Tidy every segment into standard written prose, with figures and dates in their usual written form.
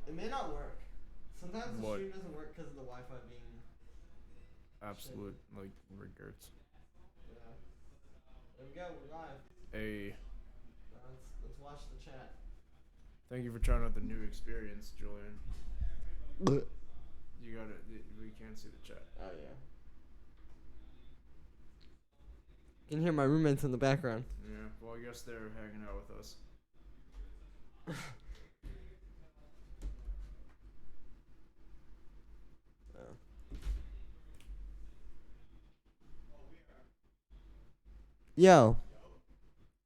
It may not work. Sometimes the What? stream doesn't work because of the Wi-Fi being... Absolute, like, regrets. Yeah. There we go, we're live. Hey, Let's watch the chat. thank you for trying out the new experience, Julian. You gotta, we can't see the chat. Oh, yeah. You can hear my roommates in the background. Yeah, well, I guess they're hanging out with us. Yo.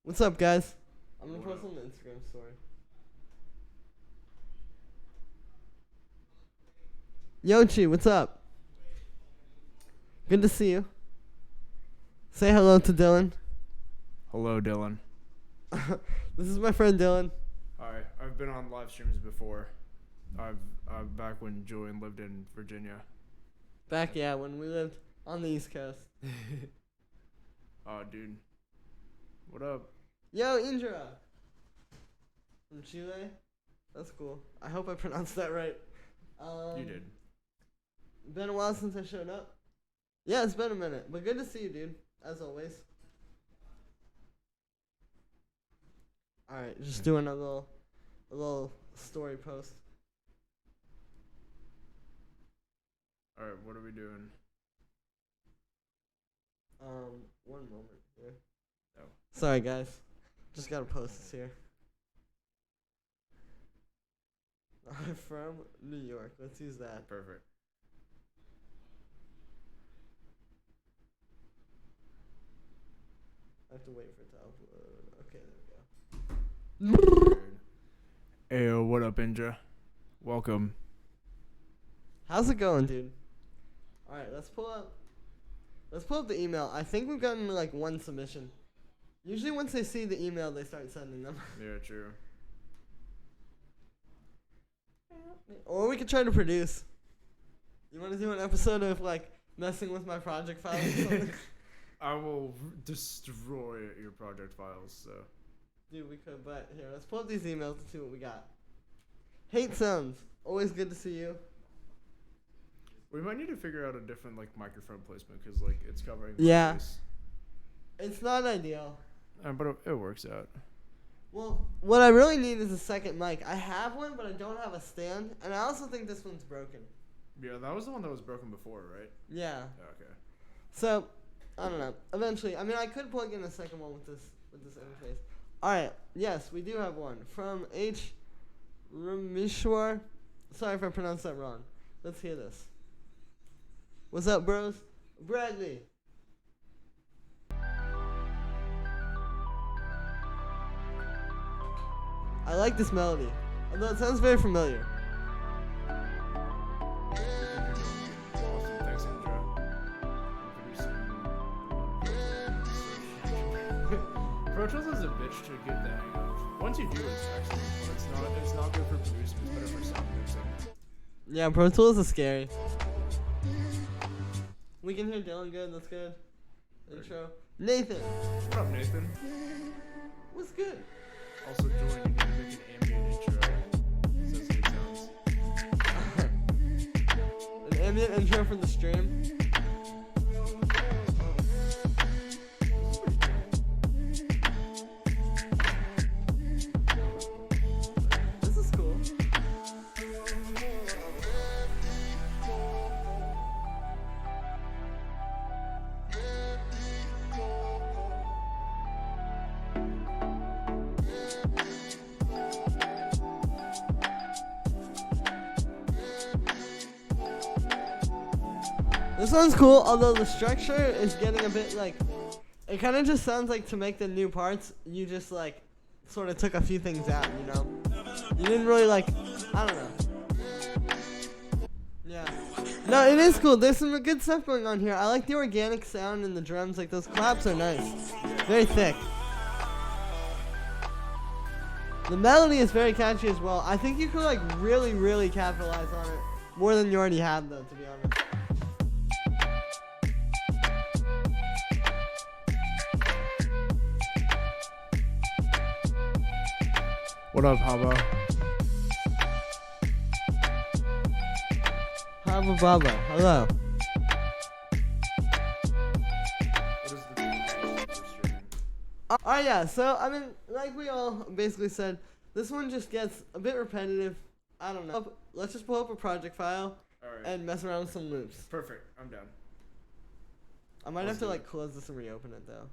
What's up, guys? I'm gonna post on the Instagram story. Yochi, what's up? Good to see you. Say hello to Dylan. Hello, Dylan. This is my friend Dylan. Hi, I've been on live streams before. I'm back when Julian lived in Virginia. Back, yeah, when we lived on the East Coast. Oh, dude. What up? Yo, Indra. From Chile. That's cool. I hope I pronounced that right. You did. Been a while since I showed up. Yeah, it's been a minute, but good to see you, dude. As always. All right, just doing a little story post. All right, what are we doing? One moment here. Oh. Sorry, guys. Just gotta post this here. I'm from New York. Let's use that. Perfect. I have to wait for it to upload. Okay, there we go. Ayo, what up, Indra? Welcome. How's it going, dude? All right, let's pull up the email. I think we've gotten like one submission. Usually once they see the email, they start sending them. Yeah, true. Or we could try to produce. You want to do an episode of like messing with my project files or something? I will destroy your project files, so. Dude, we could, but here, let's pull up these emails and see what we got. Hate Sounds, always good to see you. We might need to figure out a different, like, microphone placement, because, like, it's covering Yeah. my face. It's not ideal. But it works out. Well, what I really need is a second mic. I have one, but I don't have a stand, and I also think this one's broken. Yeah, that was the one that was broken before, right? Yeah. Okay. So, I don't know. Eventually, I mean, I could plug in a second one with this interface. All right. Yes, we do have one from H. Ramishwar. Sorry if I pronounced that wrong. Let's hear this. What's up, bros? Bradley. I like this melody, although it sounds very familiar. Awesome. Thanks, Indra. Pro Tools is a bitch to get the hang of. Once you do, it's actually fun. It's not good for producing. It's better for sound mixing. Yeah, Pro Tools is scary. We can hear Dylan good. That's good. Intro. Nathan. What up, Nathan? What's good? Also, Jordan, you need to make an ambient intro. Says Hate Sounds. An ambient intro for the stream. This is cool. This one's cool, although the structure is getting a bit like, it kind of just sounds like to make the new parts, you just like sort of took a few things out, you know? You didn't really like, I don't know. Yeah. No, it is cool. There's some good stuff going on here. I like the organic sound in the drums, like those claps are nice. Very thick. The melody is very catchy as well. I think you could like really, really capitalize on it. More than you already have though, to be honest. What up, Haba? Bravo, bravo. Hello. What is the for streaming? Alright, yeah, so, I mean, like we all basically said, this one just gets a bit repetitive. I don't know. Let's just pull up a project file Alright. and mess around with some loops. Perfect. I'm down. I might Let's have to, do like, it. close this and reopen it, though.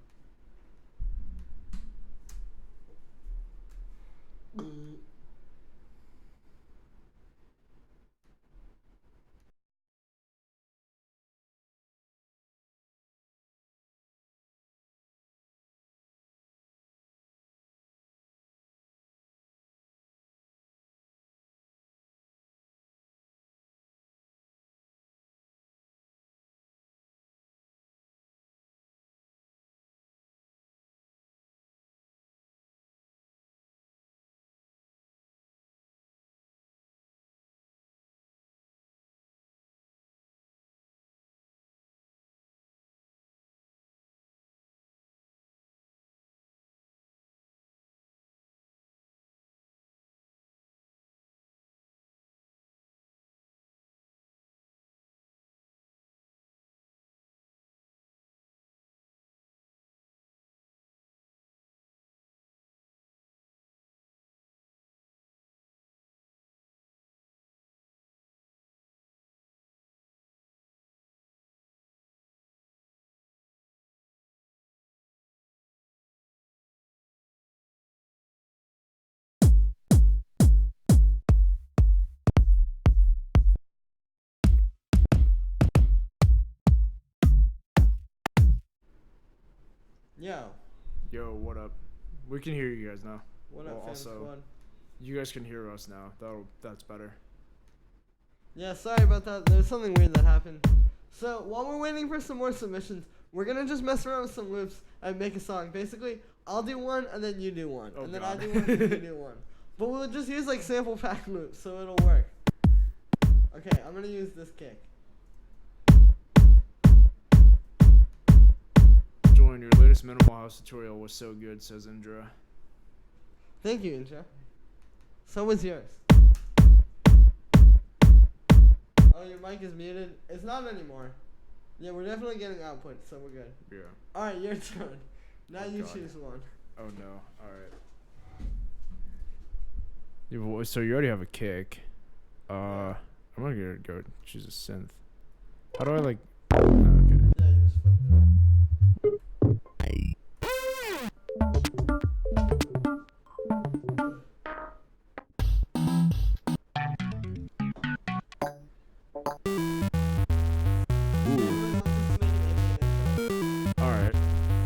Yo, Yo, what up? We can hear you guys now. what Well, up, fam also- squad? You guys can hear us now. That's better. Yeah, sorry about that. There's something weird that happened. So, while we're waiting for some more submissions, we're gonna just mess around with some loops and make a song. Basically, I'll do one and then you do one. Oh, and then God. I do one and then you do one. But we'll just use like sample pack loops, so it'll work. Okay, I'm gonna use this kick. Julian, your latest Minimal House tutorial was so good, says Indra. Thank you, Indra. So was yours. Oh, your mic is muted. It's not anymore. Yeah, we're definitely getting output, so we're good. Yeah. Alright, your turn. Now Oh, you God. choose one. Oh no. Alright. So you already have a kick. I'm gonna go choose a synth. How do I like? Okay. Yeah, you just flip through. Ooh. All right.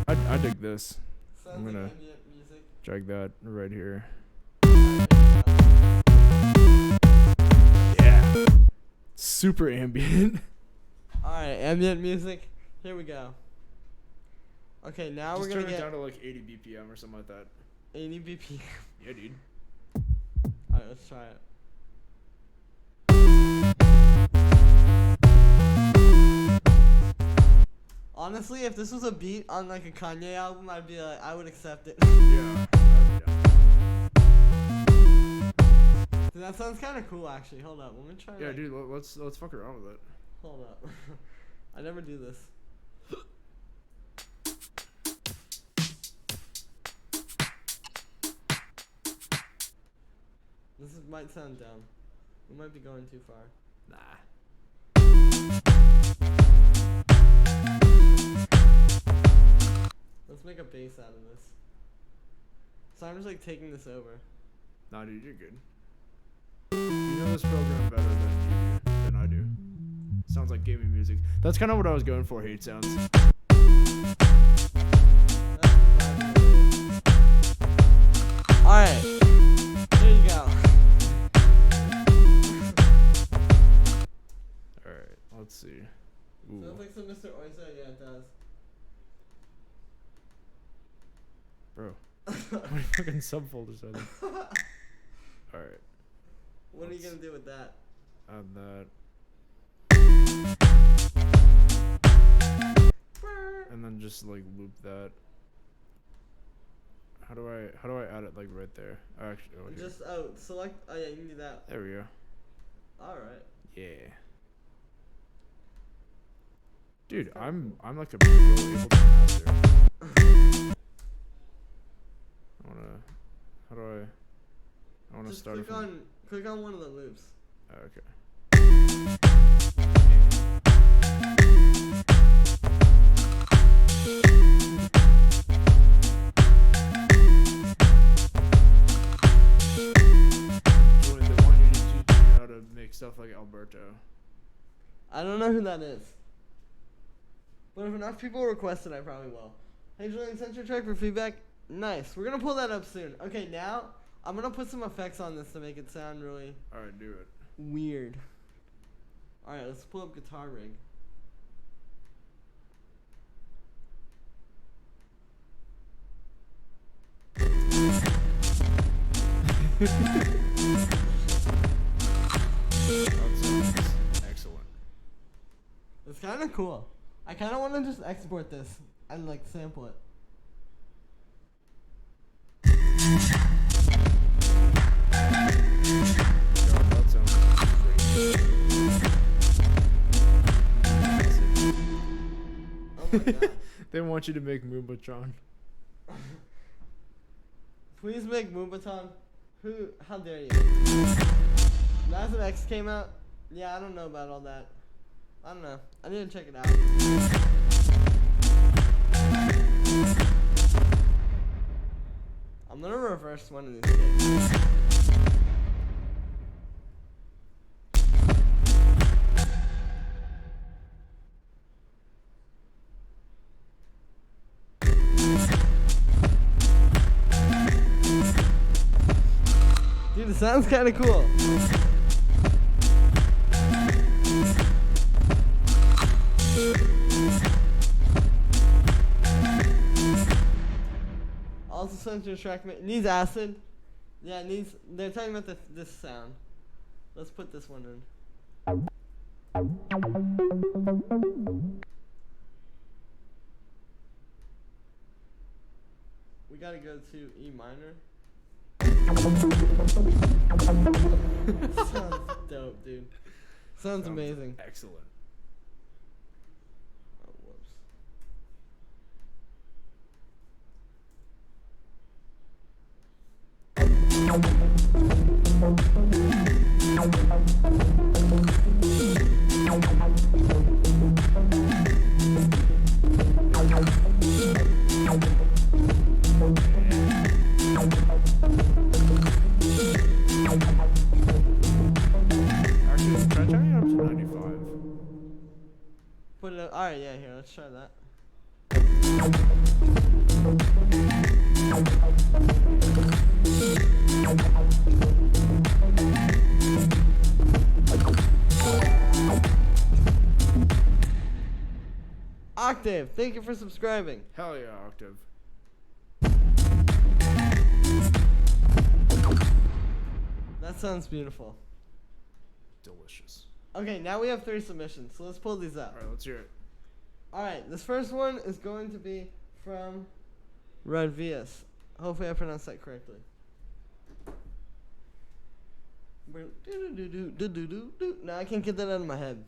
I dig this. Sounds I'm gonna- like ambient music. Drag that right here. Alright, Yeah. Super ambient. ambient music. Here we go. Okay, now Just we're gonna turn it get down to like 80 BPM or something like that. 80 BPM. Yeah, dude. Alright, let's try it. Honestly, if this was a beat on like a Kanye album, I'd be like, I would accept it. Yeah. I'd be down. Dude, that sounds kind of cool, actually. Hold up, let me try. Yeah, like, dude. Let's fuck around with it. Hold up. I never do this. Might sound dumb. We might be going too far. Nah. Let's make a bass out of this. So I'm just like taking this over. Nah, dude, you're good. You know this program better than I do. Sounds like gaming music. That's kind of what I was going for. Hate sounds. Alright. Here you go. Alright, let's see. Ooh. Sounds like some Mr. Oyster. Yeah, it does. Bro. How many fucking subfolders are there? Alright. What are you gonna do with that? Add that. And then just like loop that. How do I add it like right there? Actually, Just select. Oh yeah, you can do that. there we go. All right. Yeah. Dude, I'm like a pro Ableton master. I wanna Just start it from. click on one of the loops. Okay. Julian, they want you to teach you how to make stuff like Alberto. I don't know who that is. But if enough people request it, I probably will. Hey Julian, send your track for feedback. Nice. We're gonna pull that up soon. Okay, now I'm gonna put some effects on this to make it sound really Alright, do it. weird. Alright, let's pull up Guitar Rig. Excellent. It's kind of cool. I kind of want to just export this and like sample it. God, that sounds great. Oh my god. They want you to make Moombotron. Please make Moombotron. How dare you? Massive X came out. Yeah, I don't know about all that. I don't know. I need to check it out. I'm gonna reverse one of these things. Dude, it sounds kind of cool. Also, censor track needs acid. Yeah, it needs. They're talking about this sound. Let's put this one in. We gotta go to E minor. Sounds dope, dude. Sounds amazing. Excellent. Oh, whoops. Actually, try turning it up to 95. Put it up. Alright, yeah, here, let's try that. Octave, thank you for subscribing. Hell yeah, Octave. That sounds beautiful. Delicious. Okay, now we have 3 submissions, so let's pull these up. Alright, let's hear it. Alright, this first one is going to be from Rodvius. Hopefully I pronounced that correctly. No, I can't get that out of my head.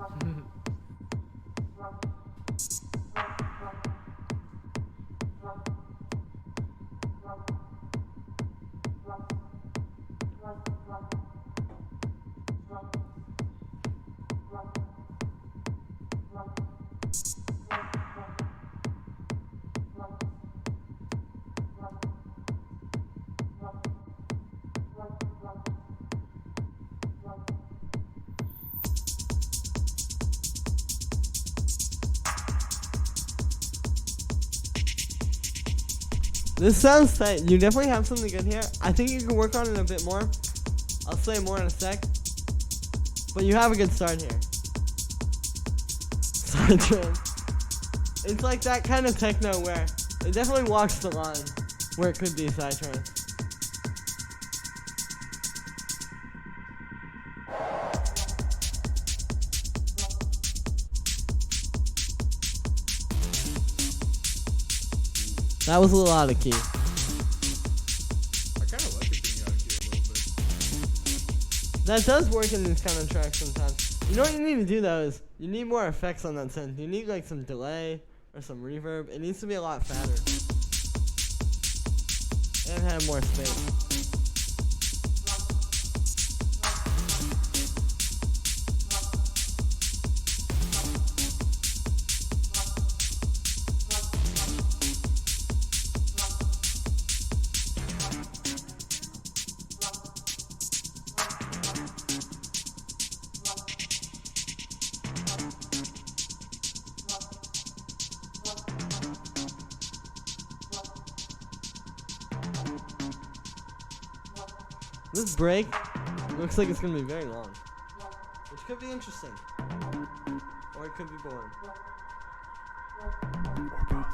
This sounds tight. You definitely have something good here. I think you can work on it a bit more. I'll say more in a sec. But you have a good start here. Psytrance. It's like that kind of techno where it definitely walks the line where it could be Psytrance. That was a little out of key. I kind of like it being out of key a little bit. That does work in these kind of tracks sometimes. You know what you need to do though is you need more effects on that synth. You need like some delay or some reverb. It needs to be a lot fatter and have more space. This break looks like it's going to be very long, which could be interesting, or it could be boring. Or both.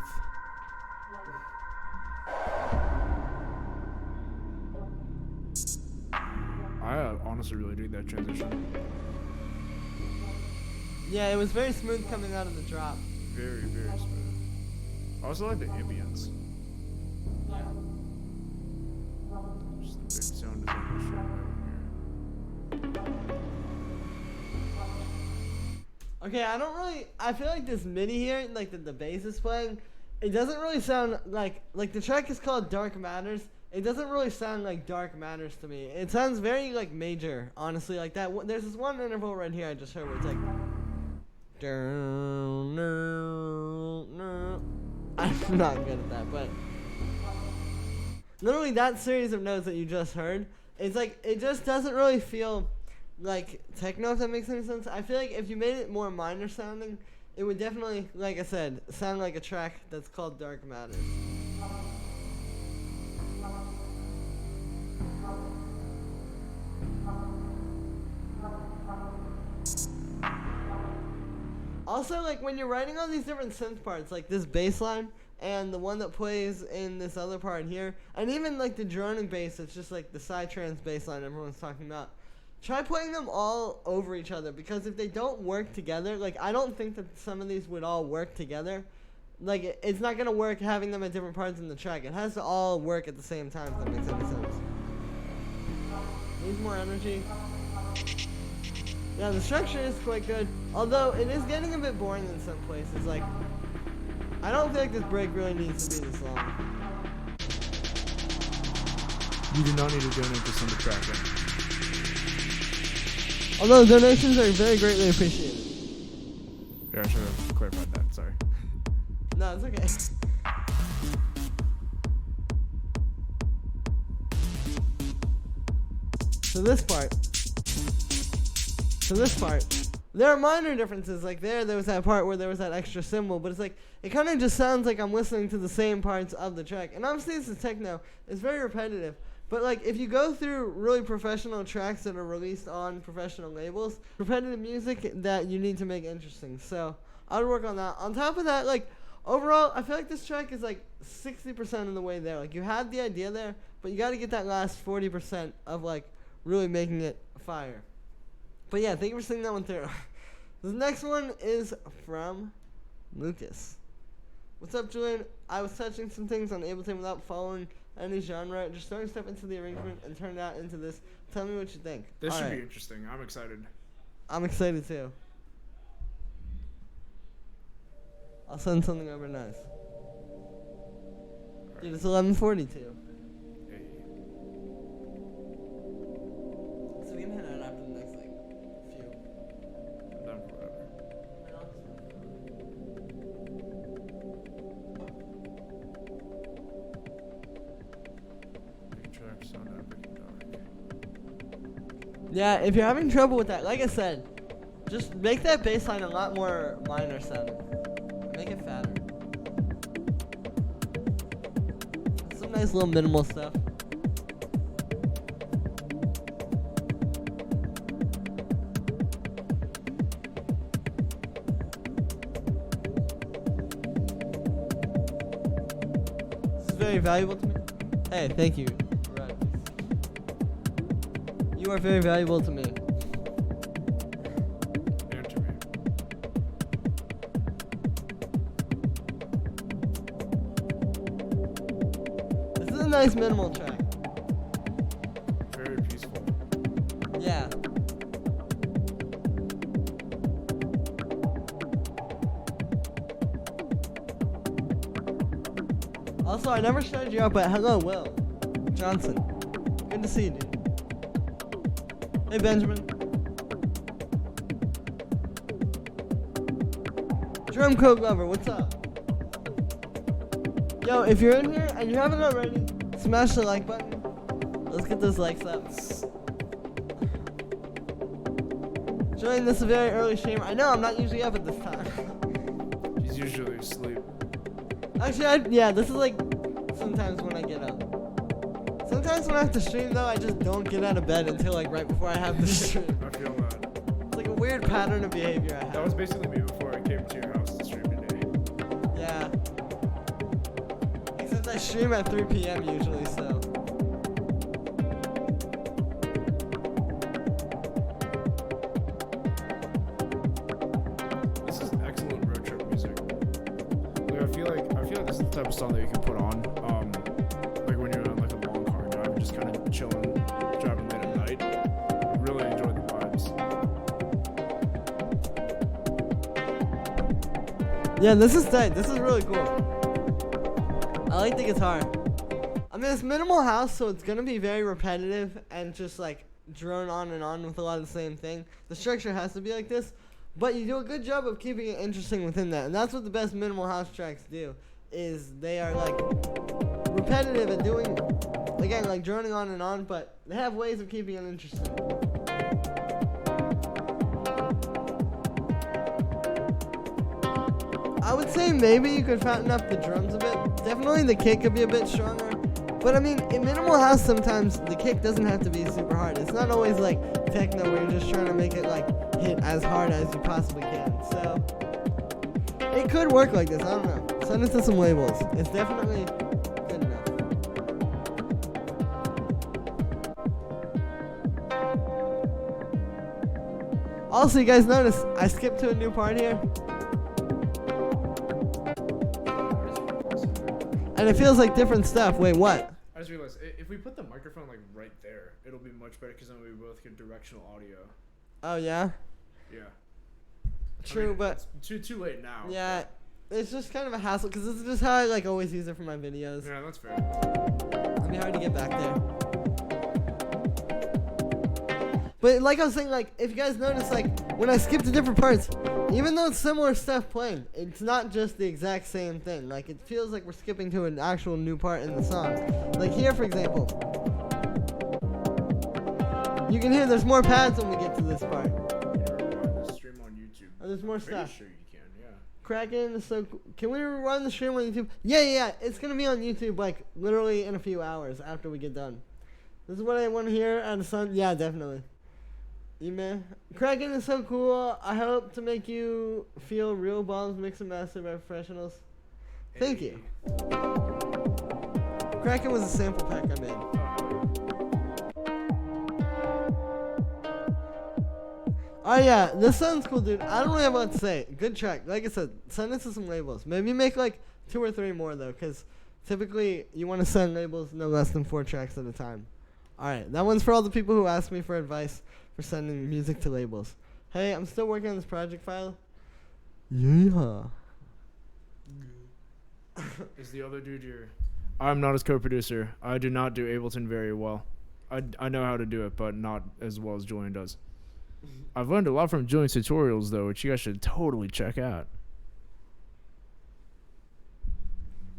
I honestly really dig that transition. Yeah, it was very smooth coming out of the drop. Very, very smooth. I also like the ambience. Just the big sound design shit right here. Okay, I feel like this MIDI here, like the bass is playing, it doesn't really sound like the track is called Dark Matters. It doesn't really sound like Dark Matters to me. It sounds very like major, honestly, like that. There's this one interval right here I just heard where it's like, I'm not good at that, but literally that series of notes that you just heard, it's like, it just doesn't really feel like techno, if that makes any sense. I feel like if you made it more minor sounding, it would definitely, like I said, sound like a track that's called Dark Matters. Also, like, when you're writing all these different synth parts, like this bass line and the one that plays in this other part here, and even, like, the droning bass, it's just, like, the psytrance bass line everyone's talking about. Try playing them all over each other, because if they don't work together, like, I don't think that some of these would all work together. Like, it's not going to work having them at different parts in the track. It has to all work at the same time, if that makes any sense. Needs more energy. Yeah, the structure is quite good, although it is getting a bit boring in some places. Like, I don't think this break really needs to be this long. You do not need to donate to send the track in. Although donations are very greatly appreciated. Yeah, I should have clarified that, sorry. No, it's okay. So this part, there are minor differences. Like there was that part where there was that extra cymbal, but it's like, it kind of just sounds like I'm listening to the same parts of the track. And obviously this is techno, it's very repetitive. But like, if you go through really professional tracks that are released on professional labels, repetitive music that you need to make interesting. So I would work on that. On top of that, like, overall, I feel like this track is like 60% of the way there. Like, you had the idea there, but you got to get that last 40% of like really making it fire. But yeah, thank you for singing that one through. This next one is from Lucas. What's up, Julian? I was touching some things on Ableton without following any genre, just throwing stuff into the arrangement and turning that into this. Tell me what you think. This should be interesting. I'm excited. I'm excited too. I'll send something over nice. Dude, it's 11:42. Hey. So we can head out after the next few. I'm done for whatever. Big track sound epic and dark. Yeah, if you're having trouble with that, like I said, just make that bass line a lot more minor sounding. Make it fatter. Some nice little minimal stuff. This is very valuable to me. Hey, thank you. Right. You are very valuable to me. And to me. This is a nice minimal track. Very peaceful. Yeah. Also, I never shouted you out, but hello, Will Johnson. Good to see you, dude. Hey, Benjamin. Drum Code Lover, what's up? Yo, if you're in here and you haven't already, smash the like button. Let's get those likes up. Joining this very early stream. I know I'm not usually up at this time. He's usually asleep. Actually, yeah, this is like sometimes when I get up. Sometimes when I have to stream though, I just don't get out of bed until like right before I have the stream. I feel that. It's like a weird pattern of behavior I have. That was basically me before I came to your house to stream today. Yeah. Except I stream at 3 p.m. usually, so. This is excellent road trip music. Like, I feel like this is the type of song that you can put on, like when you're on like a long car drive and just kind of chilling, driving late at night. I really enjoy the vibes. Yeah, this is tight. This is really cool. I like the guitar. I mean, it's minimal house, so it's gonna be very repetitive and just like drone on and on with a lot of the same thing. The structure has to be like this, but you do a good job of keeping it interesting within that, and that's what the best minimal house tracks do. Is they are like repetitive and doing, again, like droning on and on, but they have ways of keeping it interesting. I would say maybe you could fatten up the drums a bit. Definitely the kick could be a bit stronger. But I mean, in minimal house sometimes the kick doesn't have to be super hard. It's not always like techno where you're just trying to make it like hit as hard as you possibly can. So it could work like this, I don't know. Send it to some labels. It's definitely good enough. Also, you guys notice I skipped to a new part here. And it feels like different stuff. Wait, what? I just realized, if we put the microphone like right there, it'll be much better because then we both get directional audio. Oh, yeah? Yeah. True, I mean, but... It's too late now. Yeah, it's just kind of a hassle because this is just how I like always use it for my videos. Yeah, that's fair. It'd be hard to get back there. But like I was saying, like, if you guys notice, like, when I skip to different parts, even though it's similar stuff playing, it's not just the exact same thing. Like, it feels like we're skipping to an actual new part in the song. Like here, for example. You can hear there's more pads when we get to this part. The stream on YouTube. Oh, there's more I'm pretty stuff. sure you can, yeah. Kraken is so cool. Can we run the stream on YouTube? Yeah. It's going to be on YouTube, like, literally in a few hours after we get done. This is what I want to hear and the sun. Yeah, definitely. Email. Kraken is so cool. I hope to make you feel real bombs mixed and mastered by professionals. Thank you. Kraken was a sample pack I made. Oh yeah, this sounds cool, dude. I don't really have what to say. Good track. Like I said, send it to some labels. Maybe make like 2 or 3 more though, because typically you want to send labels no less than 4 tracks at a time. Alright, that one's for all the people who ask me for advice for sending music to labels. Hey, I'm still working on this project file. Yeah. Is the other dude here? I'm not his co-producer. I do not do Ableton very well. I know how to do it, but not as well as Julian does. I've learned a lot from Julian's tutorials, though, which you guys should totally check out.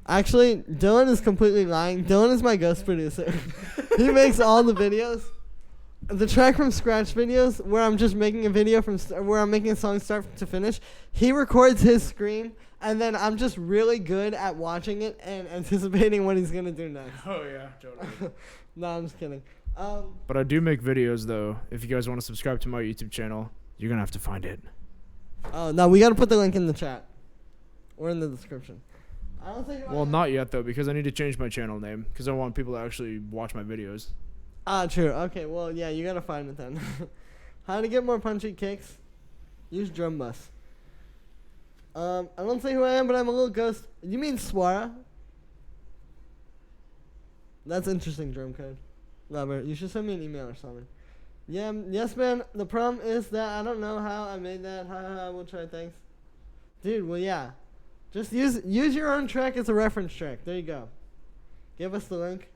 Actually, Dylan is completely lying. Dylan is my ghost producer. He makes all the videos. The track from scratch videos, where I'm just making a video where I'm making a song start to finish, he records his screen, and then I'm just really good at watching it and anticipating what he's gonna do next. Oh yeah, totally. No, I'm just kidding. But I do make videos, though. If you guys want to subscribe to my YouTube channel, you're gonna have to find it. Oh no, we gotta put the link in the chat or in the description. I don't think. Well, not yet though, because I need to change my channel name because I want people to actually watch my videos. Ah, true. Okay, well, yeah, you gotta find it then. How to get more punchy kicks? Use drum bus. I don't say who I am, but I'm a little ghost. You mean Swara? That's interesting, drum code. Lover, you should send me an email or something. Yeah, yes, man. The problem is that I don't know how I made that. I will try. Thanks, dude. Well, yeah. Just use your own track as a reference track. There you go. Give us the link.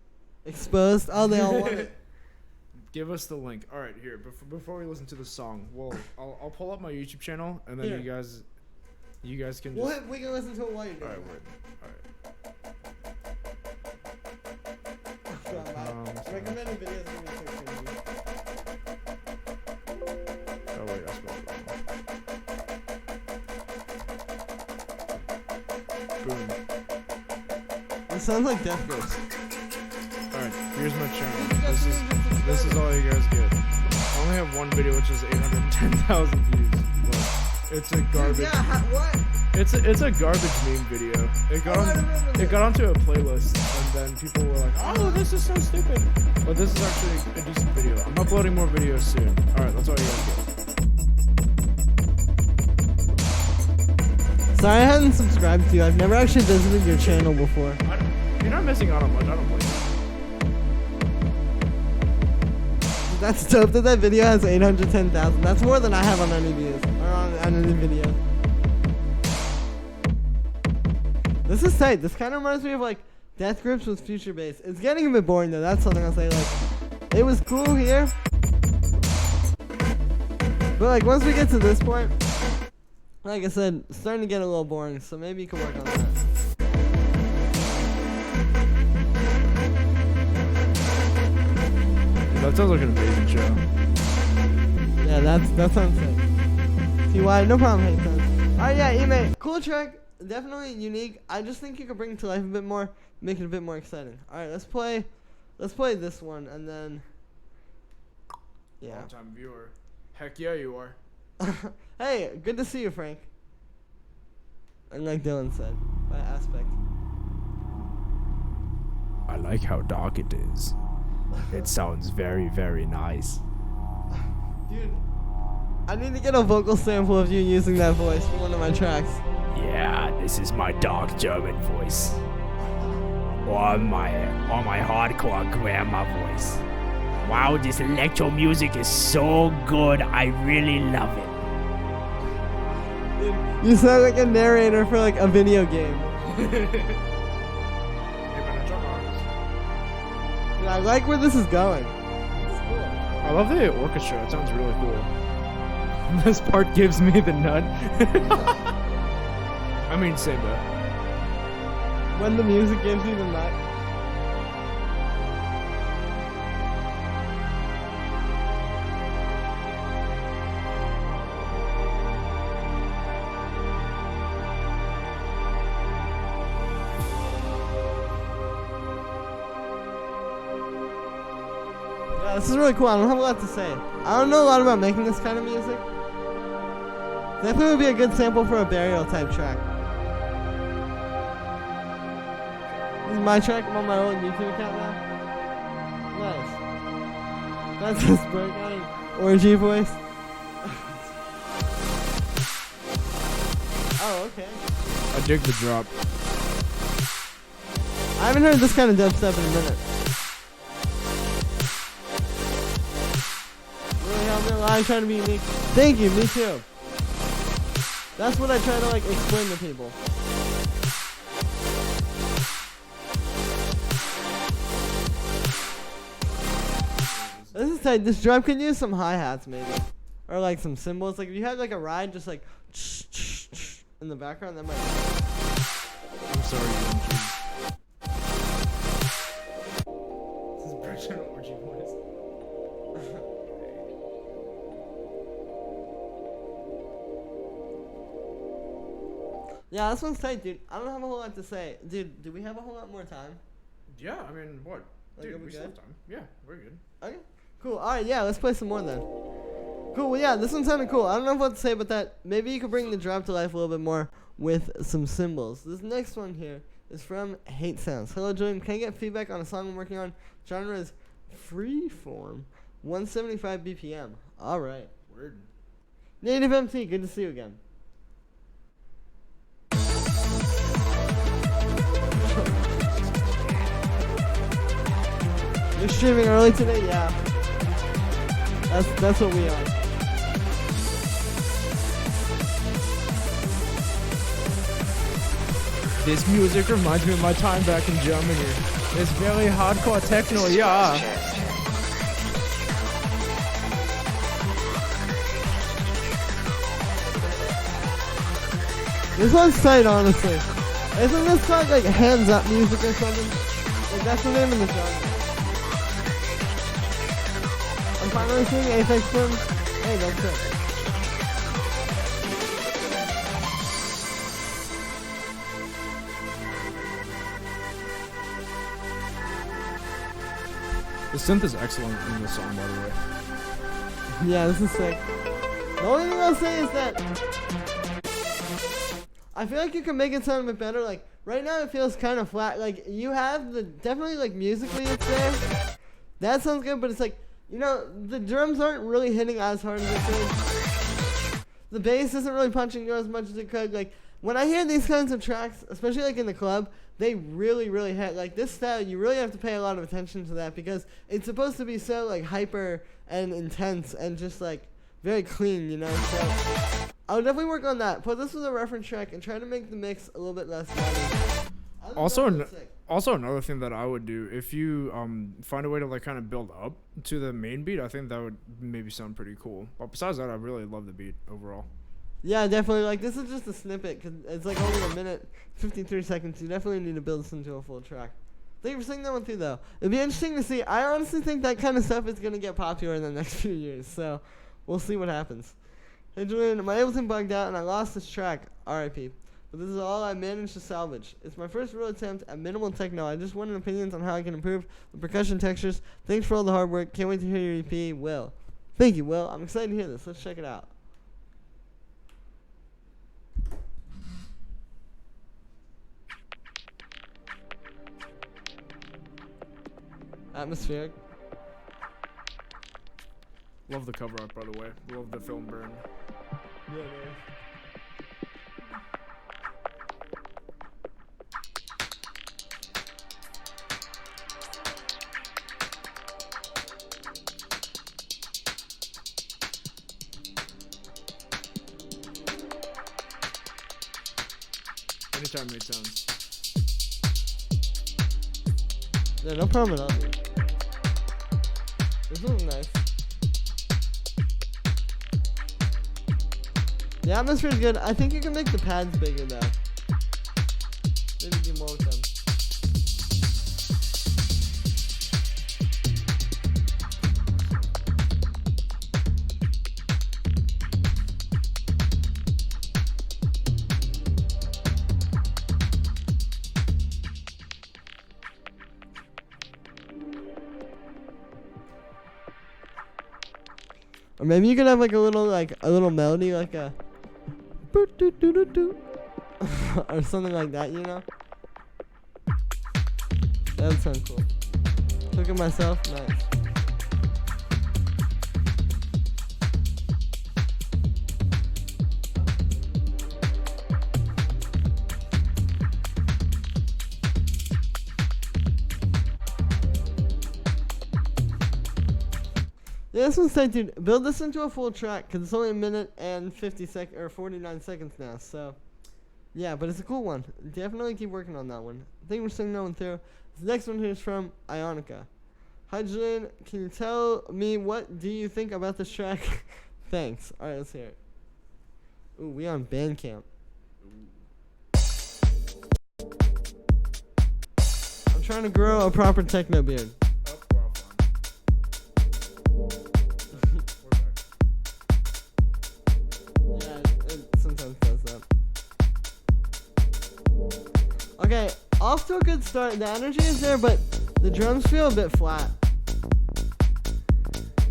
Exposed. Oh, they all want it. Give us the link. All right, here. Before we listen to the song, I'll pull up my YouTube channel, and then Here. you guys can. We can listen to it while you're doing All right, it. wait. All right. Recommended videos in your section. Oh wait, I spelled it wrong. Boom. It sounds like Death Grips. Alright, here's my channel. This is all you guys get. I only have one video which is 810,000 views. But it's a garbage. Yeah, what? It's a garbage meme video. It got onto a playlist, and then people were like, "Oh, this is so stupid." But this is actually a decent video. I'm uploading more videos soon. All right, that's all you guys get. Sorry, I hadn't subscribed to you. I've never actually visited your channel before. You're not missing out on much. I don't blame you. That's dope that that video has 810,000. That's more than I have on any views or on any video. This is tight. This kind of reminds me of like Death Grips with Future Bass. It's getting a bit boring though. That's something I'll say. Like, it was cool here, but like once we get to this point, like I said, it's starting to get a little boring. So maybe you can work on that. That sounds like an amazing show. Yeah, that sounds sick. TY, no problem, hey son. Alright, yeah, E-Mate. Cool track. Definitely unique. I just think you could bring it to life a bit more, make it a bit more exciting. Alright, let's play this one and then yeah. Long time viewer. Heck yeah, you are. Hey, good to see you, Frank. And like Dylan said, by aspect. I like how dark it is. It sounds very, very nice. Dude, I need to get a vocal sample of you using that voice for one of my tracks. Yeah, this is my dark German voice. Or my hardcore grandma voice. Wow, this electro music is so good. I really love it. Dude, you sound like a narrator for like a video game. Dude, I like where this is going. It's cool. I love the orchestra. It sounds really cool. This part gives me the nut. I mean, say that. When the music gives you the nut. Yeah, this is really cool. I don't have a lot to say. I don't know a lot about making this kind of music. Definitely would be a good sample for a burial type track. This is my track. I'm on my own YouTube account now. Nice. That's his breakout orgy voice. Oh, okay. I dig the drop. I haven't heard this kind of dubstep in a minute. Really helped me a lot. I'm trying to be unique. Thank you, me too. That's what I try to like explain to people. This is tight. This drum can use some hi-hats maybe. Or like some cymbals. Like if you had like a ride just like in the background, that might I'm sorry, This is British orgy voice. Yeah, this one's tight, dude. I don't have a whole lot to say. Dude, do we have a whole lot more time? Yeah, I mean, what? Like, Dude, are we we still good? have time. Yeah, we're good. Okay. Cool. Alright, yeah, let's play some more then. Cool, well yeah, this one sounded cool. I don't know what to say about that. Maybe you could bring the drop to life a little bit more with some cymbals. This next one here is from Hate Sounds. Hello, Julian. Can I get feedback on a song I'm working on? Genre is freeform. 175 BPM. Alright. Word. Native MT, good to see you again. You're streaming early today? Yeah. That's what we are. This music reminds me of my time back in Germany. It's very hardcore techno, yeah. This one's tight, honestly. Isn't this called like hands up music or something? Like that's the name of the genre. I'm finally seeing Apex Twin. Hey, that's it. The synth is excellent in this song, by the way. Yeah, this is sick. The only thing I'll say is that I feel like you can make it sound a bit better. Like right now, it feels kind of flat. Like you have the definitely like musically it's there. That sounds good, but it's like the drums aren't really hitting as hard as it could. The bass isn't really punching you as much as it could. Like when I hear these kinds of tracks, especially like in the club, they really, really hit. Like this style, you really have to pay a lot of attention to that because it's supposed to be so like hyper and intense and just like very clean, So I would definitely work on that. Put this as a reference track and try to make the mix a little bit less loud. Also, another thing that I would do, if you find a way to like kind of build up to the main beat, I think that would maybe sound pretty cool. But besides that, I really love the beat overall. Yeah, definitely. Like this is just a snippet because it's like only a minute, 53 seconds. You definitely need to build this into a full track. Thank you for singing that one too, though. It'd be interesting to see. I honestly think that kind of stuff is gonna get popular in the next few years. So we'll see what happens. Hey Julian, my Ableton bugged out and I lost this track. R.I.P. But this is all I managed to salvage. It's my first real attempt at minimal techno. I just wanted opinions on how I can improve the percussion textures. Thanks for all the hard work. Can't wait to hear your EP, Will. Thank you, Will. I'm excited to hear this. Let's check it out. Atmospheric. Love the cover art, by the way. Love the film burn. Yeah, man. Anytime makes sense. Yeah, no problem at all, dude. This looks nice. The atmosphere is good. I think you can make the pads bigger though. Maybe do more with them. Or maybe you could have like a little melody, like a or something like that, That would sound cool. Look at myself, nice. Yeah, this one's tight, dude. Build this into a full track, because it's only a minute and 49 seconds now, so. Yeah, but it's a cool one. Definitely keep working on that one. I think we're singing that one through. This next one here is from Ionica. Hi, Julian. Can you tell me what do you think about this track? Thanks. Alright, let's hear it. Ooh, we on Bandcamp. I'm trying to grow a proper techno beard. Okay, off to a good start. The energy is there, but the drums feel a bit flat.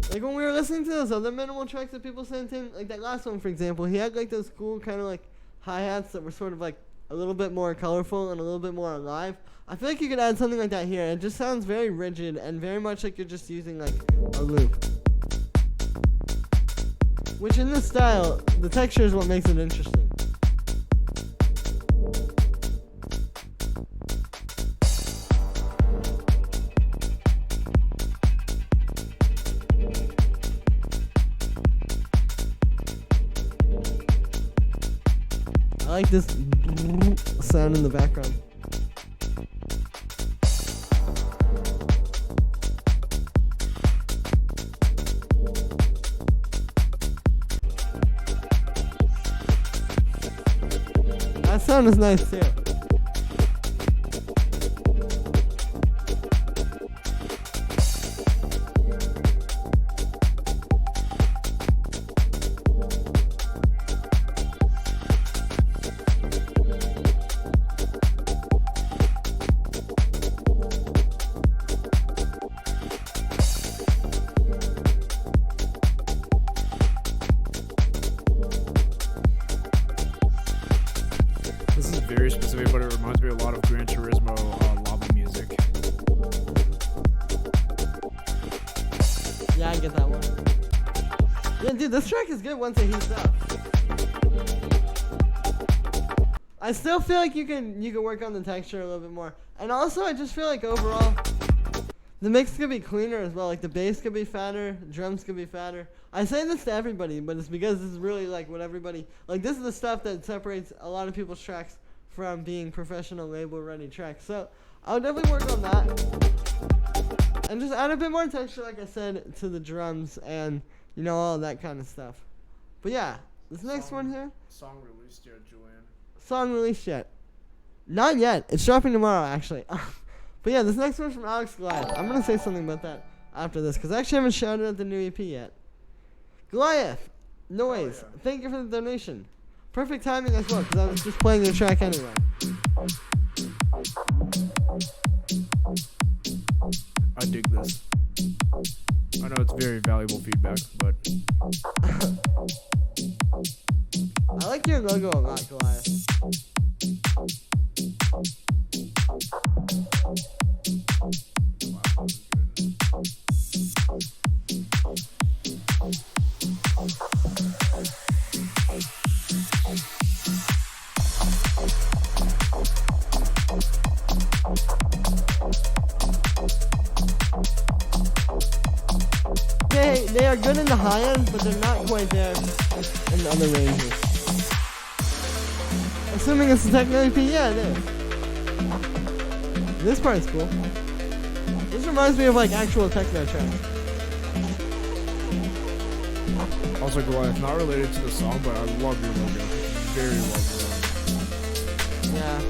Like when we were listening to those other minimal tracks that people sent in, like that last one, for example, he had like those cool kind of like hi-hats that were sort of like a little bit more colorful and a little bit more alive. I feel like you could add something like that here. It just sounds very rigid and very much like you're just using like a loop. Which in this style, the texture is what makes it interesting. I like this sound in the background. sound is nice too. This is very specific, but it reminds me a lot of Gran Turismo lobby music. Yeah, I get that one. Yeah, dude, this track is good once it heats up. I still feel like you can work on the texture a little bit more. And also, I just feel like overall, the mix could be cleaner as well. Like the bass could be fatter, drums could be fatter. I say this to everybody, but it's because this is really like what everybody, like this is the stuff that separates a lot of people's tracks from being professional label ready tracks. So I would definitely work on that. And just add a bit more texture, like I said, to the drums and, you know, all that kind of stuff. But yeah, this next one here. Song released yet, Julian? Song released yet? Not yet. It's dropping tomorrow, actually. But yeah, this next one's from Alex Goliath. I'm going to say something about that after this, because I actually haven't shouted out the new EP yet. Goliath Noise. Oh, yeah. Thank you for the donation. Perfect timing as well, because I was just playing your track anyway. I dig this. I know it's very valuable feedback, but I like your logo a lot, Goliath. They are good in the high end, but they're not quite there in the other ranges. Assuming it's a techno EP, yeah, it is. This part's cool. This reminds me of like actual techno tracks. also Goliath, not related to the song, but I love your logo. Very well done. Yeah.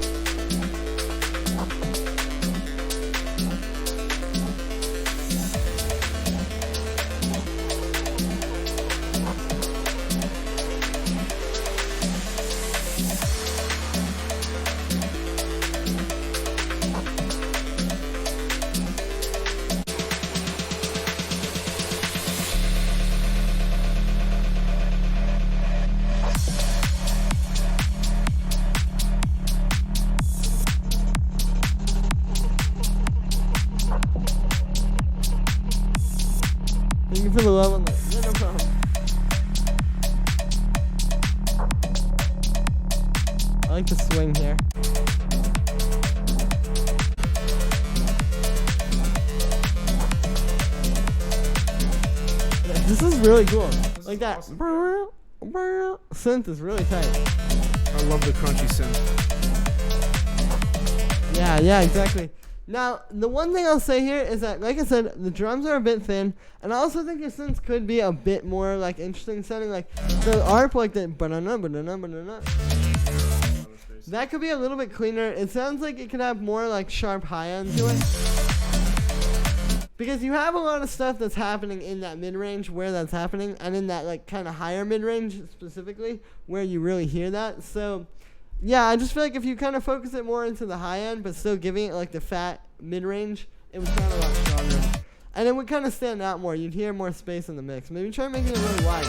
Thank you for the love on that. Yeah, no problem. I like the swing here. Yeah, this is really cool. This Like is that. awesome. Synth is really tight. I love the crunchy synth. Yeah, exactly. Now, the one thing I'll say here is that, like I said, the drums are a bit thin, and I also think your synths could be a bit more, like, interesting sounding. Like, the ARP, like the banana, that could be a little bit cleaner. It sounds like it could have more, like, sharp high end to it. Because you have a lot of stuff that's happening in that mid-range where that's happening, and in that, like, kind of higher mid-range specifically where you really hear that. So, yeah, I just feel like if you kind of focus it more into the high end, but still giving it like the fat mid-range, it would sound a lot stronger. And it would kind of stand out more. You'd hear more space in the mix. Maybe try making it really wide.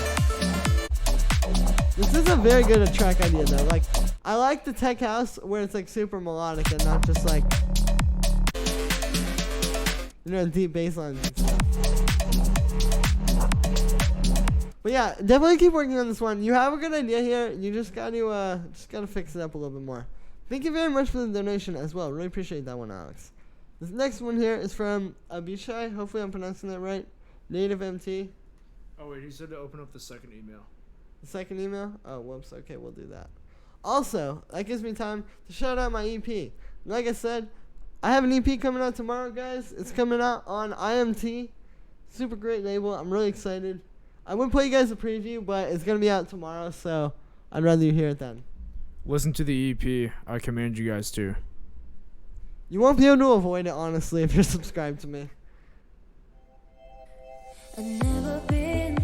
This is a very good track idea, though. Like, I like the tech house where it's like super melodic and not just like, you know, deep bass lines and stuff. But yeah, definitely keep working on this one. You have a good idea here. You just got to fix it up a little bit more. Thank you very much for the donation as well. Really appreciate that one, Alex. This next one here is from Beshy. Hopefully I'm pronouncing that right. Native MT. Oh wait, he said to open up the second email. The second email? Oh, whoops. Okay, we'll do that. Also, that gives me time to shout out my EP. Like I said, I have an EP coming out tomorrow, guys. It's coming out on IMT. Super great label. I'm really excited. I would play you guys a preview, but it's going to be out tomorrow, so I'd rather you hear it then. Listen to the EP. I command you guys to. You won't be able to avoid it, honestly, if you're subscribed to me. I've never been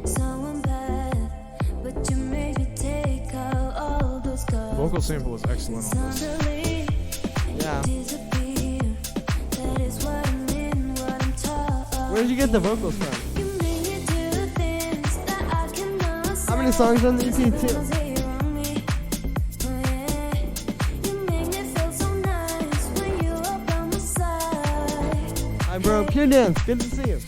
someone bad, but you made me take out all those scars. Vocal sample is excellent on this. Yeah. Disappear. That is what I'm in, what I'm taught. Where did you get the vocals from? You made me do things that I cannot say. How many songs on the EP too? Hi bro, Pure Dance, good to see you.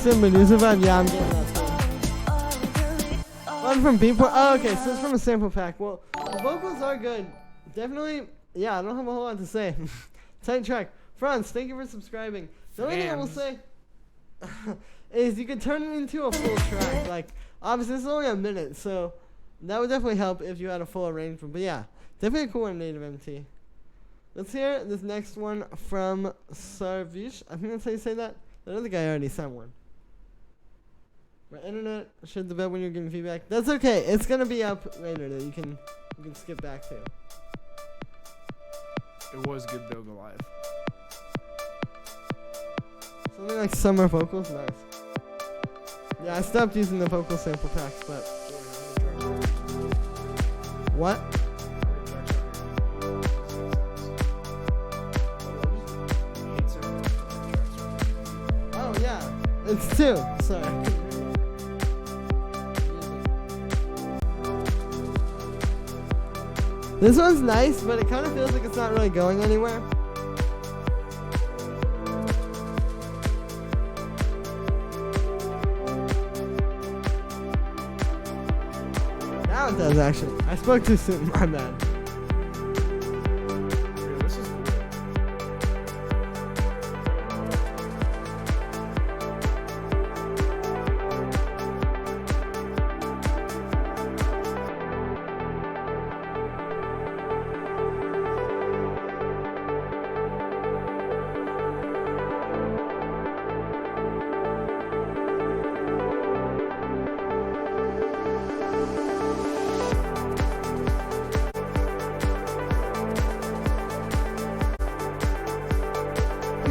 Medusa vibe, yeah, I'm getting that too. One from Beatport. Oh, okay, so it's from a sample pack. Well, the vocals are good. Definitely, yeah, I don't have a whole lot to say. Tight track. Franz, thank you for subscribing. The only thing I will say is you could turn it into a full track. Like, obviously, it's only a minute, so that would definitely help if you had a full arrangement. But yeah, definitely a cool one, Native MT. Let's hear this next one from Sarvesh. I think that's how you say that. I don't think I already sent one. My internet showed the bed when you're giving feedback. That's okay. It's gonna be up later that you can skip back to. It was good though, Goliath. Something like summer vocals, nice. Yeah, I stopped using the vocal sample packs, but what? Oh yeah, it's 2. Sorry. This one's nice, but it kind of feels like it's not really going anywhere. Now it does, actually. I spoke too soon, my bad.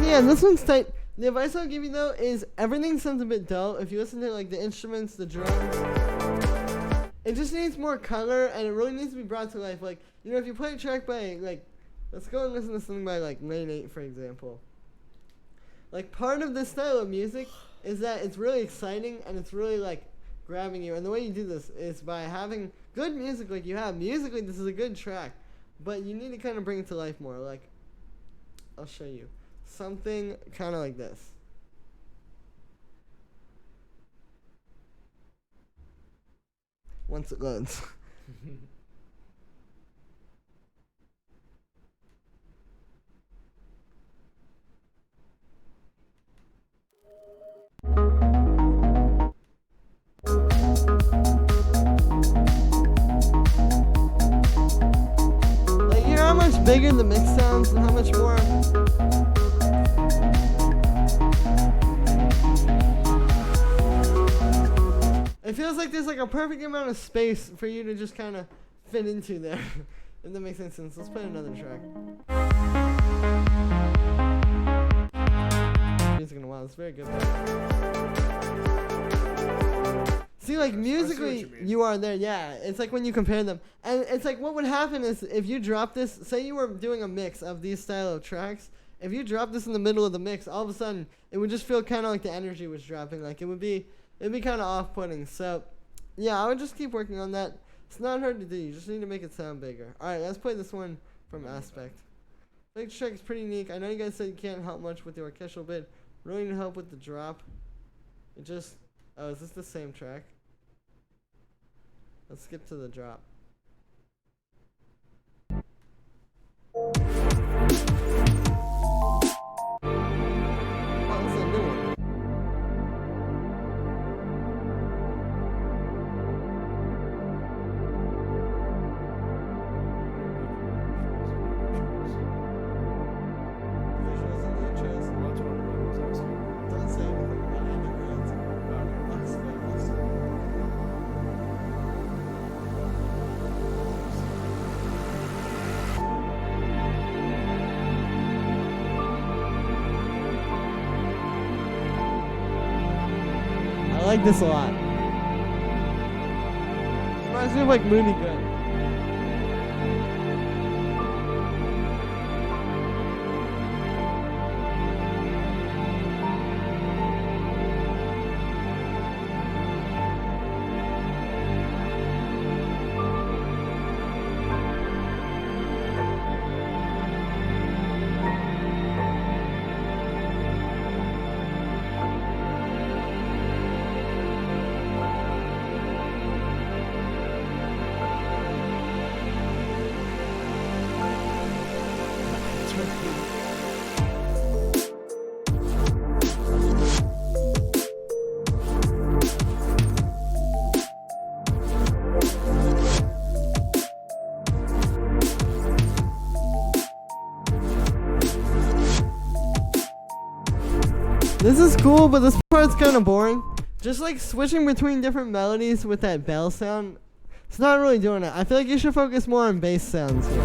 Yeah, this one's tight. The advice I'll give you though is everything sounds a bit dull. If you listen to like the instruments, the drums, it just needs more color and it really needs to be brought to life. Like, you know, if you play a track by like, let's go and listen to something by like Lane 8, for example. Like, part of this style of music is that it's really exciting and it's really like grabbing you. And the way you do this is by having good music like you have. Musically, this is a good track, but you need to kind of bring it to life more. Like, I'll show you. Something kind of like this. Once it loads. Like, you know how much bigger the mix sounds and how much more. It feels like there's like a perfect amount of space for you to just kind of fit into there. If that makes any sense. Let's play another track. Music in a while. It's very good. See, like, musically, you are there. Yeah, it's like when you compare them. And it's like what would happen is if you drop this, say you were doing a mix of these style of tracks. If you drop this in the middle of the mix, all of a sudden, it would just feel kind of like the energy was dropping. Like, it'd be kind of off-putting. So, yeah, I would just keep working on that. It's not hard to do. You just need to make it sound bigger. All right, let's play this one from Aspect. Next track is pretty unique. I know you guys said you can't help much with the orchestral bit. Really need help with the drop. It just... Oh, is this the same track? Let's skip to the drop. like this a lot. Reminds me of like Moody Good. This is cool, but this part's kind of boring. Just like switching between different melodies with that bell sound, it's not really doing it. I feel like you should focus more on bass sounds here.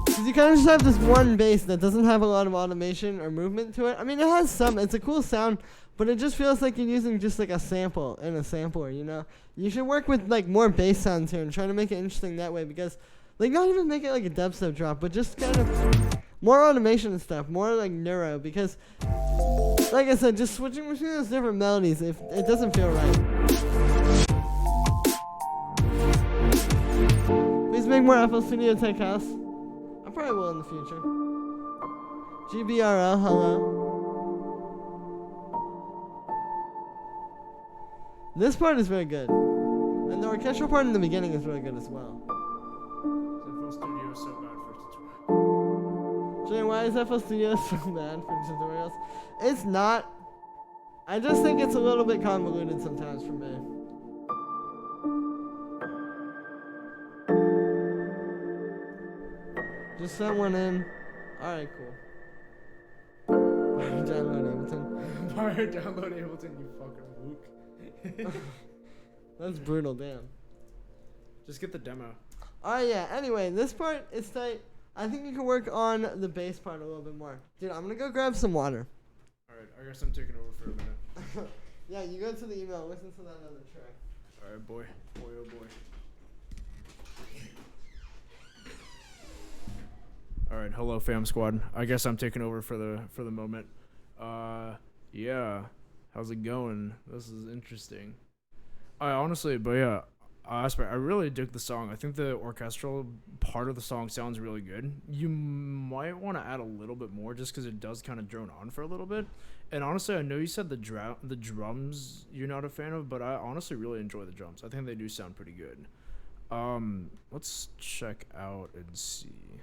Because you kind of just have this one bass that doesn't have a lot of automation or movement to it. I mean, it has some, it's a cool sound, but it just feels like you're using just like a sample in a sampler, you know? You should work with like more bass sounds here and try to make it interesting that way, because like not even make it like a dubstep drop, but just kind of more automation and stuff, more like neuro, because like I said, just switching between those different melodies, if it doesn't feel right. Please make more FL Studio Tech House. I probably will in the future. GBRL, hello. This part is very good. And the orchestral part in the beginning is really good as well. FL Studio is so bad for tutorials. Jay, why is FL Studio so bad for tutorials? It's not. I just think it's a little bit convoluted sometimes for me. Just sent one in. Alright, cool. Download Ableton. Fire download Ableton, you fucking wook. That's brutal, damn. Just get the demo. Alright, yeah, anyway, this part is tight. I think you can work on the bass part a little bit more. Dude, I'm gonna go grab some water. Alright, I guess I'm taking over for a minute. Yeah, you go to the email, listen to that other track. Alright, boy. Boy, oh boy. Alright, hello fam squad. I guess I'm taking over for the moment. Yeah. How's it going? This is interesting. I honestly, but yeah, I really dig the song. I think the orchestral part of the song sounds really good. You might want to add a little bit more just because it does kind of drone on for a little bit. And honestly, I know you said the drums you're not a fan of, but I honestly really enjoy the drums. I think they do sound pretty good. Let's check out and see.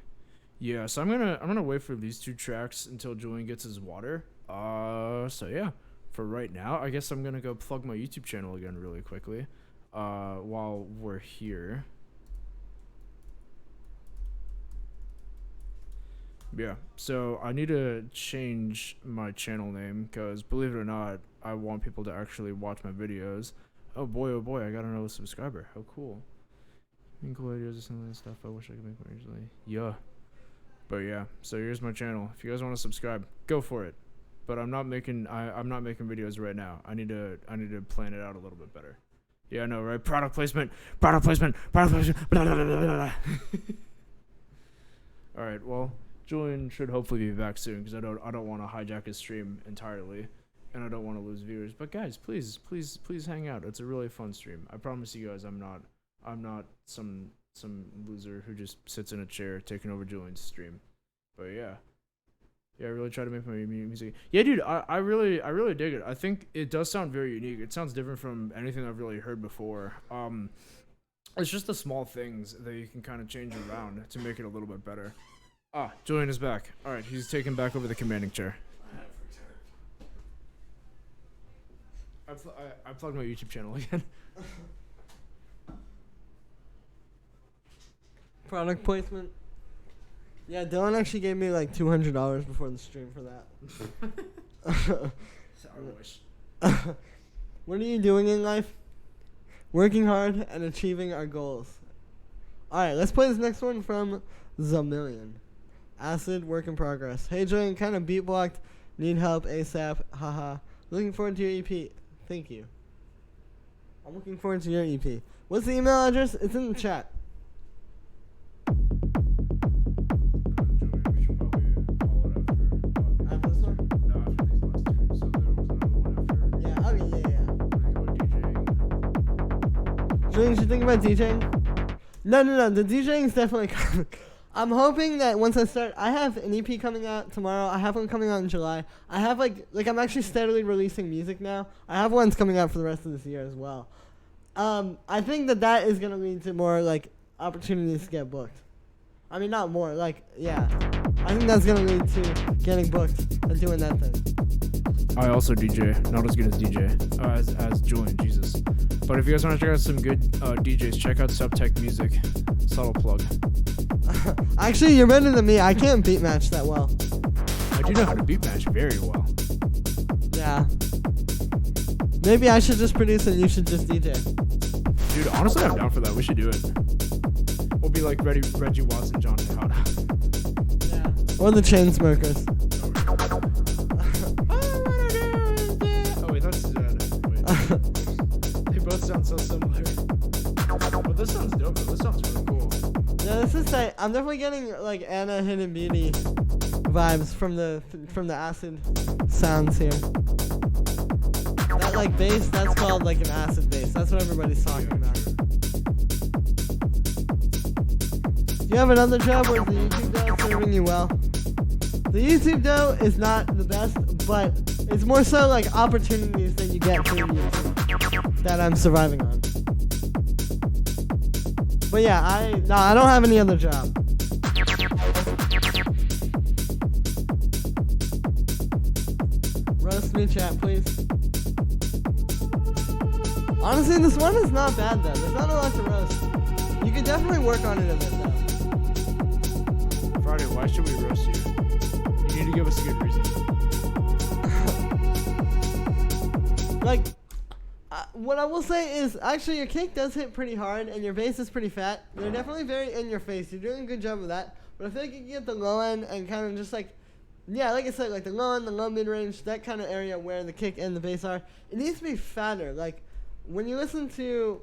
Yeah, so I'm gonna wait for these two tracks until Julian gets his water. So yeah, for right now, I guess I'm gonna go plug my YouTube channel again really quickly. While we're here. Yeah, so I need to change my channel name because, believe it or not, I want people to actually watch my videos. Oh boy, I got another subscriber. How cool. Cool ideas or something like stuff I wish I could make more easily. Yeah. But yeah, so here's my channel. If you guys want to subscribe, go for it. But I'm not making videos right now. I need to plan it out a little bit better. Yeah, I know, right? Product placement, blah, blah, blah, blah. All right, well, Julian should hopefully be back soon because I don't want to hijack his stream entirely, and I don't want to lose viewers. But guys, please hang out. It's a really fun stream. I promise you guys, I'm not some loser who just sits in a chair taking over Julian's stream. But yeah. Yeah, I really try to make my music. Yeah, dude, I really dig it. I think it does sound very unique. It sounds different from anything I've really heard before. It's just the small things that you can kind of change around to make it a little bit better. Ah, Julian is back. All right, he's taking back over the commanding chair. I plugged my YouTube channel again. Product placement. Yeah, Dylan actually gave me like $200 before the stream for that. What are you doing in life? Working hard and achieving our goals. Alright, let's play this next one from The Million. Acid, work in progress. Hey Julian, kind of beat blocked. Need help ASAP. Haha. Looking forward to your EP. Thank you. I'm looking forward to your EP. What's the email address? It's in the chat. We should probably call it After this one? no, after these last two. So there was another one after. Yeah, okay, yeah. We're gonna go DJing. Julian, you should think about DJing. No. The DJing is definitely coming. I'm hoping that once I start, I have an EP coming out tomorrow. I have one coming out in July. I have like I'm actually steadily releasing music now. I have ones coming out for the rest of this year as well. I think that is gonna lead to more like opportunities to get booked. I mean, not more. Yeah. I think that's gonna lead to getting booked and doing that thing. I also DJ, not as good as DJ as Julian, Jesus. But if you guys want to check out some good DJs, check out Subtech Music. Subtle plug. Actually, you're better than me. I can't beat match that well. I do know how to beat match very well. Yeah. Maybe I should just produce and you should just DJ. Dude, honestly, I'm down for that. We should do it. We'll be like Reggie Watson, John Tejada. Yeah. Or the Chainsmokers. Oh wait, that's wait. They both sound so similar. But this sounds dope. This sounds really cool. Yeah, this is tight. I'm definitely getting like Anna Hidden Beauty vibes from the acid sounds here. That like bass, that's called like an acid bass. That's what everybody's talking about. Do you have another job or is the YouTube dough serving you well? The YouTube dough is not the best, but it's more so like opportunities that you get through YouTube that I'm surviving on. But yeah, I don't have any other job. Roast me, chat, please. Honestly, this one is not bad though. There's not a lot to roast. You could definitely work on it a bit though. Friday, why should we roast you? You need to give us a good reason. What I will say is, actually, your kick does hit pretty hard, and your bass is pretty fat. You're definitely very in your face. You're doing a good job of that. But I feel like you can get the low end and kind of just like I said, like the low end, the low mid range, that kind of area where the kick and the bass are. It needs to be fatter. Like when you listen to,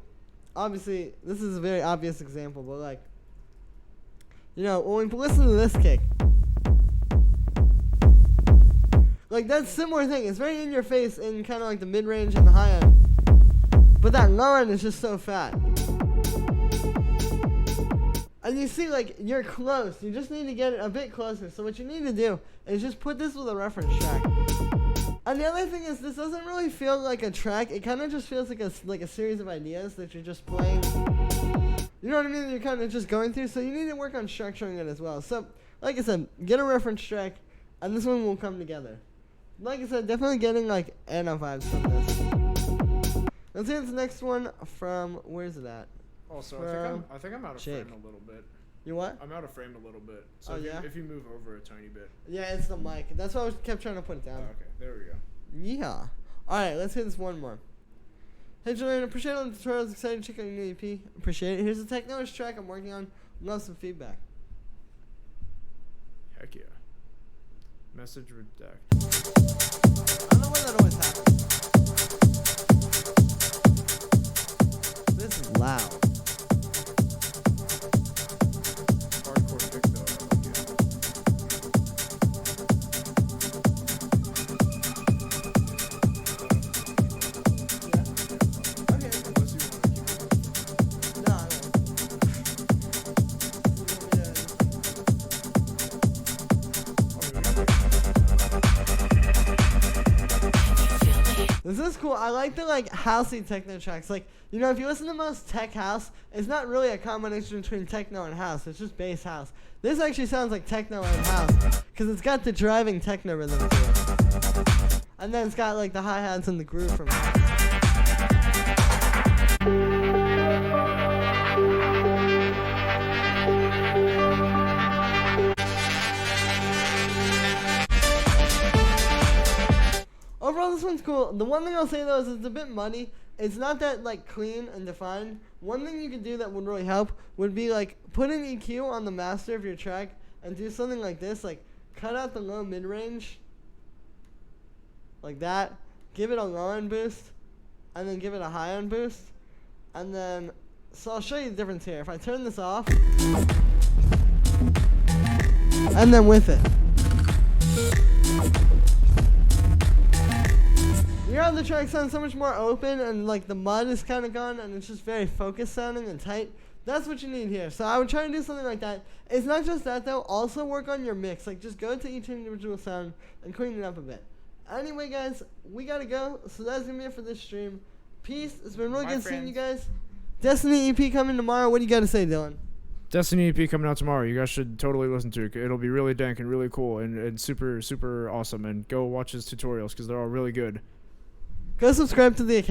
obviously, this is a very obvious example, but like, when we listen to this kick. Like, that's a similar thing. It's very in your face in kind of like the mid-range and the high end. But that low end is just so fat. And you see, like, you're close. You just need to get it a bit closer. So what you need to do is just put this with a reference track. And the other thing is, this doesn't really feel like a track. It kind of just feels like a series of ideas that you're just playing. You know what I mean? You're kind of just going through. So you need to work on structuring it as well. So, like I said, get a reference track, and this one will come together. Like I said, definitely getting like Anna vibes from this. Let's hear this next one from, where's it at? Also, I think I'm out of Jake. frame a little bit. You what? I'm out of frame a little bit. So if you move over a tiny bit. Yeah, it's the mic. That's why I kept trying to put it down. Oh, okay, there we go. Yeah. Alright, let's hear this one more. Hey Julian, appreciate all the tutorials. Excited to check out your new EP. Appreciate it. Here's a Technoish track I'm working on. Love some feedback. Heck yeah. Message redact. I don't know why that always happens. This is loud. Hardcore pick though, I like it. Yeah. Okay. Unless you want to keep it. No. This is cool. I like the housey techno tracks. Like, if you listen to most tech house, it's not really a combination between techno and house. It's just bass house. This actually sounds like techno and house because it's got the driving techno rhythm to it. And then it's got like the hi-hats and the groove from house. Overall, this one's cool. The one thing I'll say though is it's a bit muddy. It's not that clean and defined. One thing you could do that would really help would be put an EQ on the master of your track and do something like this, cut out the low mid range, like that. Give it a low end boost, and then give it a high on boost. And then, so I'll show you the difference here. If I turn this off, and then with it, you hear how the track sounds so much more open, and like the mud is kind of gone, and it's just very focused sounding and tight. That's what you need here. So I would try to do something like that. It's not just that though. Also work on your mix. Like just go to each individual sound and clean it up a bit. Anyway, guys, we gotta go. So that's gonna be it for this stream. Peace. It's been really good seeing you guys. Destiny EP coming tomorrow. What do you gotta say, Dylan? Destiny EP coming out tomorrow. You guys should totally listen to it. It'll be really dank and really cool and super, super awesome. And go watch his tutorials because they're all really good. Go subscribe to the account.